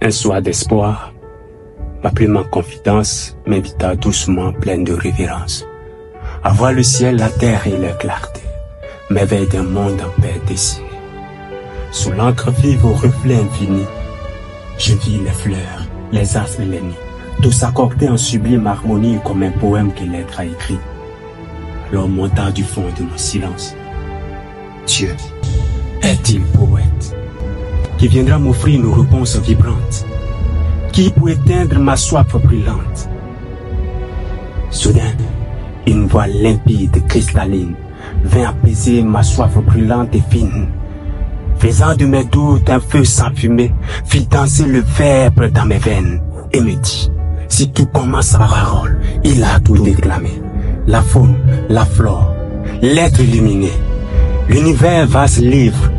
Un soir d'espoir, ma plume en confidence m'invita doucement pleine de révérence à voir le ciel, la terre et leur clarté, m'éveil d'un monde en paix dessiné. Sous l'encre vive au reflet infini, je vis les fleurs, les astres et les nids, tous accordés en sublime harmonie comme un poème que l'être a écrit. Alors monta du fond de mon silence, Dieu est-il poète, qui viendra m'offrir une réponse vibrante, qui pour éteindre ma soif brûlante. Soudain, une voix limpide, cristalline, vint apaiser ma soif brûlante et fine, faisant de mes doutes un feu sans fumée, fit danser le verbe dans mes veines, et me dit, si tout commence par parole, il a tout déclamé, la faune, la flore, l'être illuminé, l'univers vaste livre,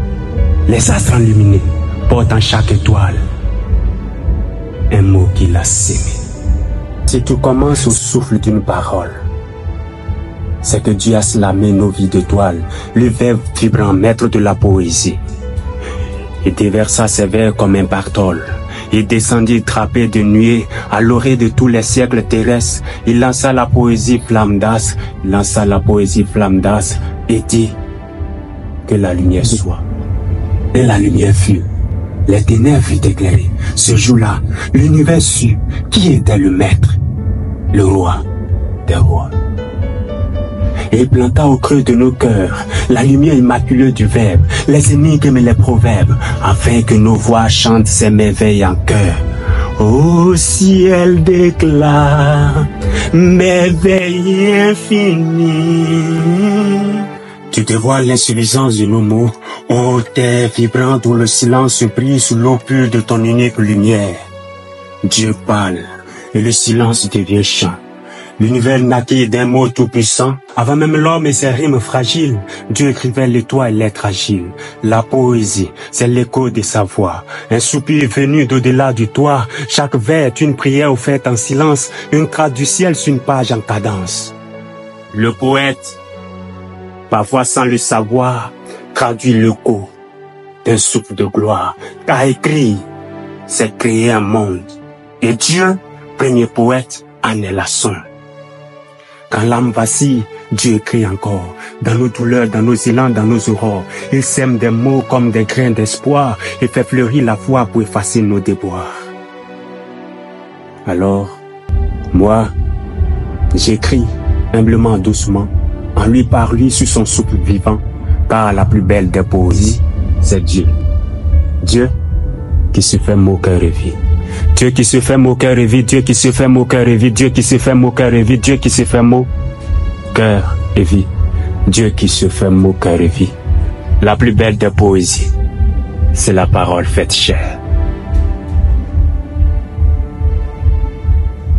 les astres enluminés, portent en chaque étoile un mot qu'il a sémé. Si tout commence au souffle d'une parole, c'est que Dieu a slamé nos vies d'étoiles, le verbe vibrant, maître de la poésie. Il déversa ses vers comme un Bartholde. Il descendit drapé de nuée à l'orée de tous les siècles terrestres. Il lança la poésie flamme d'astre, et dit que la lumière soit. Et la lumière fut. Les ténèbres furent éclairées. Ce jour-là, l'univers sut qui était le maître, le roi des rois. Et il planta au creux de nos cœurs la lumière immaculée du Verbe, les énigmes et les proverbes, afin que nos voix chantent ces merveilles en chœur. Ô ciel d'éclat, merveille infinie, tu dévoiles l'insuffisance de nos mots, ô terre vibrante où le silence brille sous l'eau pure de ton unique lumière. Dieu parle, et le silence devient chant. L'univers naquit d'un mot tout-puissant. Avant même l'homme et ses rimes fragiles, Dieu écrivait l'étoile et l'être agile. La poésie, c'est l'écho de sa voix. Un soupir venu d'au-delà du toit. Chaque vers est une prière offerte en silence. Une trace du ciel sur une page en cadence. Le poète, parfois sans le savoir, traduit l'écho d'un souffle de gloire. Car écrit, c'est créer un monde. Et Dieu, premier poète, en est la somme. Quand l'âme vacille, Dieu écrit encore. Dans nos douleurs, dans nos élans, dans nos aurores. Il sème des mots comme des grains d'espoir et fait fleurir la foi pour effacer nos déboires. Alors, moi, j'écris humblement, doucement, en lui par lui sur son souffle vivant, car la plus belle des poésies, c'est Dieu. Dieu qui se fait mot, cœur et vie. Dieu qui se fait mot, cœur et vie, Dieu qui se fait mot, cœur et vie, Dieu qui se fait mot, cœur et vie, Dieu qui se fait mot, cœur et vie, Dieu qui se fait mot, cœur et vie. La plus belle des poésies, c'est la parole faite chair.